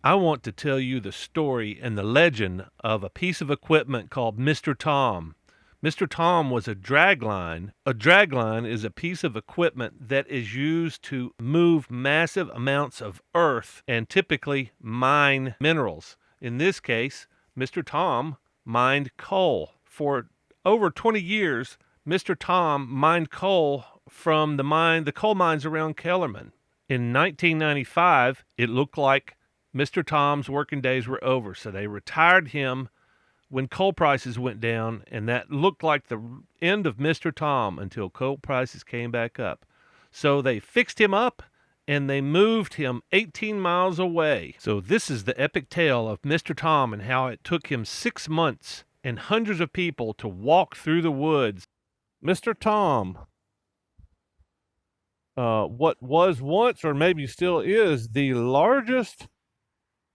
I want to tell you the story and the legend of a piece of equipment called Mr. Tom. Mr. Tom was a dragline. A dragline is a piece of equipment that is used to move massive amounts of earth and typically mine minerals. In this case, Mr. Tom mined coal. For over 20 years, Mr. Tom mined coal from the coal mines around Kellerman. In 1995, it looked like Mr. Tom's working days were over, so they retired him when coal prices went down, and that looked like the end of Mr. Tom until coal prices came back up. So they fixed him up, and they moved him 18 miles away. So this is the epic tale of Mr. Tom and how it took him 6 months and hundreds of people to walk through the woods. Mr. Tom, what was once, or maybe still is, the largest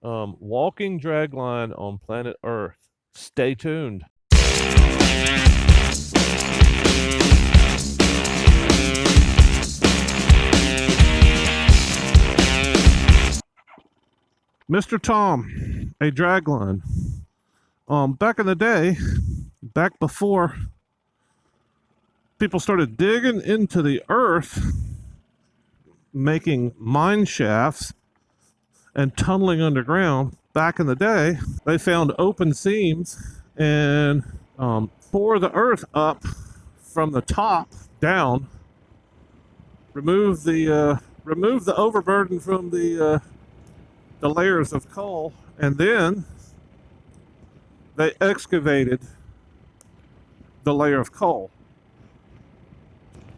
walking dragline on planet Earth. Stay tuned. Mr. Tom, a dragline. Back in the day, back before people started digging into the earth, making mine shafts and tunneling underground, back in the day, they found open seams and tore the earth up from the top down, remove the overburden from the layers of coal, and then they excavated the layer of coal,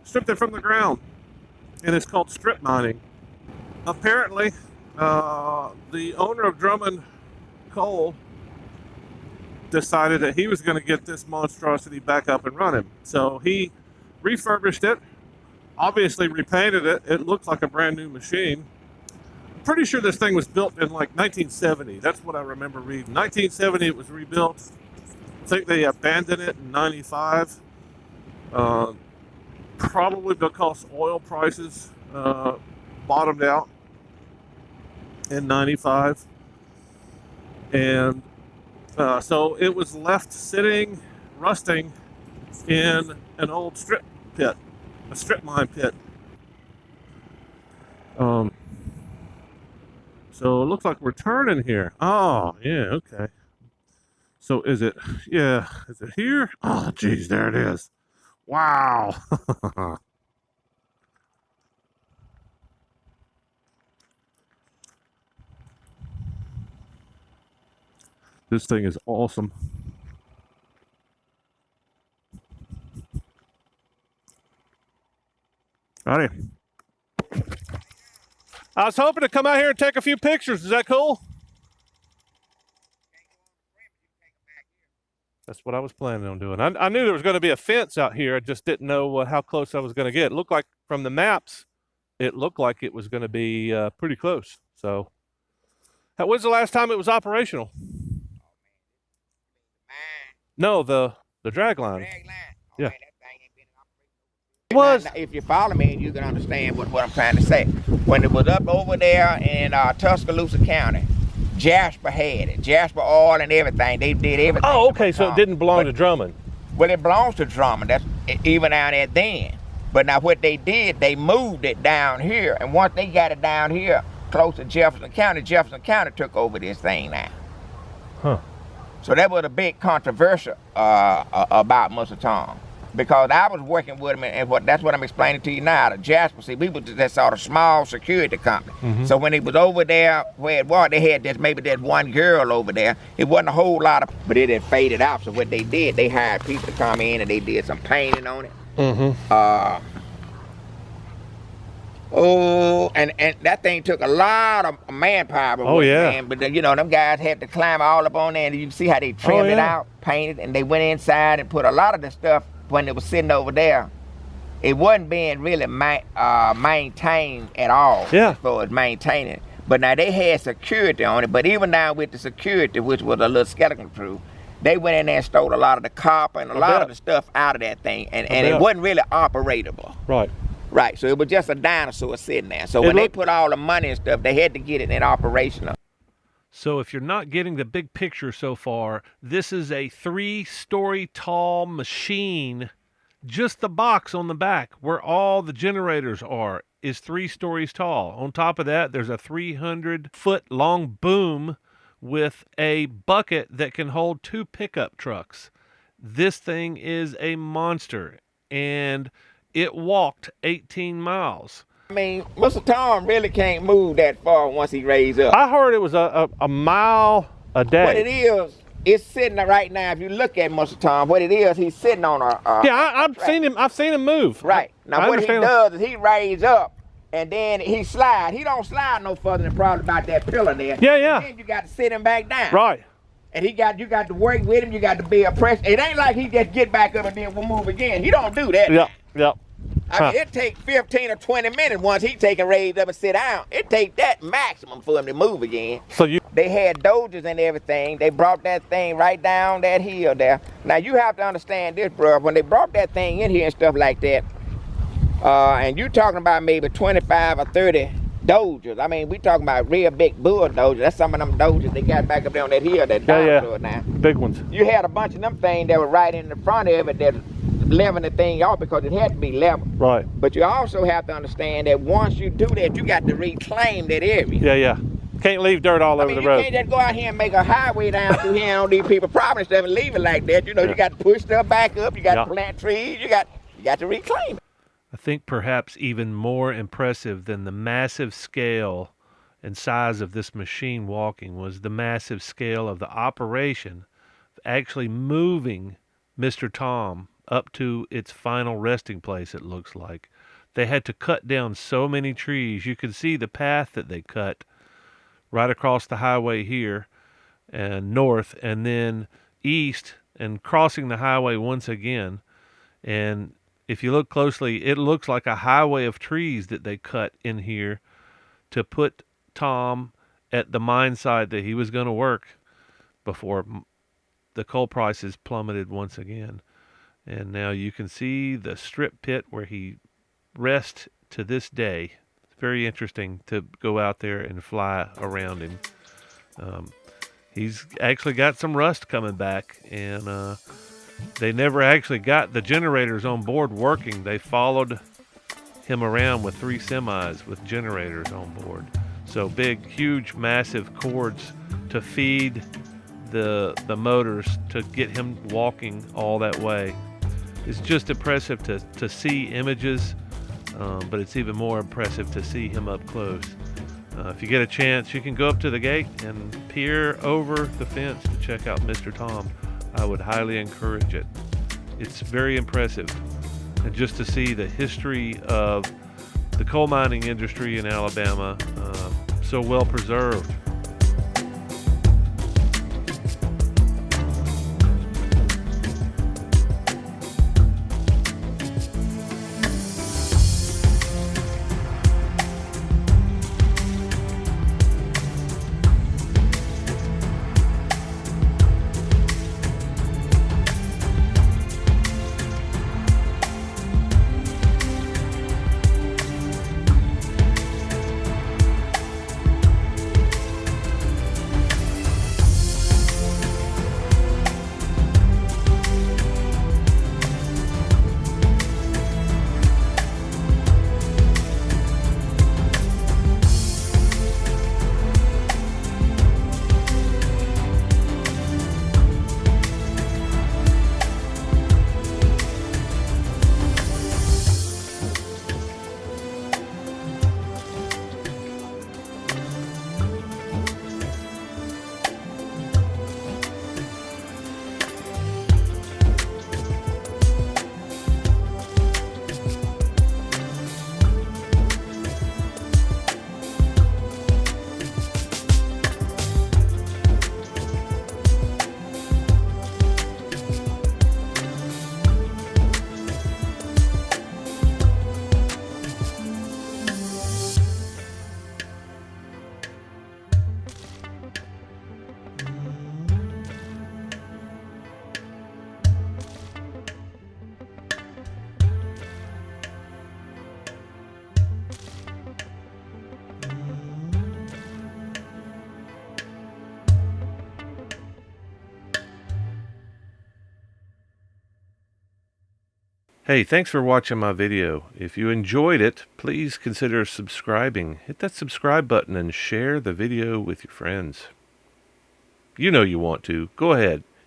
stripped it from the ground, and it's called strip mining. Apparently, the owner of Drummond Coal decided that he was going to get this monstrosity back up and running. So he refurbished it, obviously repainted it. It looked like a brand new machine. I'm pretty sure this thing was built in like 1970. That's what I remember reading. 1970 it was rebuilt. I think they abandoned it in 95. Probably because oil prices bottomed out in 95, and so it was left sitting, rusting in an old strip pit, a strip mine pit. So it looks like we're turning here. Oh, yeah, okay. So is it here? Oh, geez, there it is. Wow. This thing is awesome. Howdy. I was hoping to come out here and take a few pictures. Is that cool? That's what I was planning on doing. I knew there was going to be a fence out here. I just didn't know how close I was going to get. It looked like from the maps, it looked like it was going to be pretty close. So, when's the last time it was operational? No, the dragline. Yeah. Okay, was. Now, if you follow me, you can understand what I'm trying to say. When it was up over there in Tuscaloosa County, Jasper had it. Jasper Oil and everything. They did everything. Oh, okay. So it didn't belong to Drummond. Well, it belongs to Drummond. That's even down there then. But now what they did, they moved it down here. And once they got it down here, close to Jefferson County took over this thing now. Huh. So that was a big controversial about Mr. Tom, because I was working with him, and that's what I'm explaining to you now. The Jasper, see, we were that sort of small security company. Mm-hmm. So when he was over there where it was, they had maybe that one girl over there. It wasn't a whole lot of, but it had faded out. So what they did, they hired people to come in and they did some painting on it. Mm-hmm. And that thing took a lot of manpower. Oh, yeah. Man. But, you know, them guys had to climb all up on there, and you see how they trimmed it out, painted, and they went inside and put a lot of the stuff when it was sitting over there. It wasn't being really maintained at all, as far as maintaining. But now they had security on it, but even now with the security, which was a little skeleton crew, they went in there and stole a lot of the copper and a lot of the stuff out of that thing, and it wasn't really operatable. Right, so it was just a dinosaur sitting there. So when they put all the money and stuff, they had to get it in operational. So if you're not getting the big picture so far, this is a 3-story tall machine. Just the box on the back where all the generators are is 3 stories tall. On top of that, there's a 300-foot long boom with a bucket that can hold 2 pickup trucks. This thing is a monster, and it walked 18 miles. I mean, Mr. Tom really can't move that far once he raised up. I heard it was a mile a day. What it is, it's sitting right now. If you look at Mr. Tom, what it is, he's sitting on a yeah, I've seen him. I've seen him move. Right. Now, what he does is he raise up, and then he slide. He don't slide no further than probably about that pillar there. Yeah, yeah. And then you got to sit him back down. Right. And you got to work with him. You got to be a pressure. It ain't like he just get back up and then we'll move again. He don't do that. Yep. Yep. I mean, it take 15 or 20 minutes once he take and raise up and sit down. It take that maximum for him to move again. So they had dojers and everything. They brought that thing right down that hill there. Now you have to understand this, bro. When they brought that thing in here and stuff like that, and you talking about maybe 25 or 30 dojers. I mean, we talking about real big bulldozers. That's some of them dojers they got back up there on that hill that down now. Big ones. You had a bunch of them things that were right in the front of it that leveling the thing off because it had to be level. Right. But you also have to understand that once you do that, you got to reclaim that area. Yeah, yeah. Can't leave dirt all over the road. You can't just go out here and make a highway down through here on these people's property stuff and leave it like that. You know, you got to push stuff back up. You got to plant trees. You got to reclaim it. I think perhaps even more impressive than the massive scale and size of this machine walking was the massive scale of the operation of actually moving Mr. Tom up to its final resting place, it looks like. They had to cut down so many trees. You could see the path that they cut right across the highway here and north and then east and crossing the highway once again. And if you look closely, it looks like a highway of trees that they cut in here to put Tom at the mine site that he was going to work before the coal prices plummeted once again. And now you can see the strip pit where he rests to this day. It's very interesting to go out there and fly around him. He's actually got some rust coming back, and they never actually got the generators on board working. They followed him around with 3 semis with generators on board. So big, huge, massive cords to feed the motors to get him walking all that way. It's just impressive to see images, but it's even more impressive to see him up close. If you get a chance, you can go up to the gate and peer over the fence to check out Mr. Tom. I would highly encourage it. It's very impressive. And just to see the history of the coal mining industry in Alabama, so well preserved. Hey, thanks for watching my video. If you enjoyed it, please consider subscribing. Hit that subscribe button and share the video with your friends. You know you want to. Go ahead.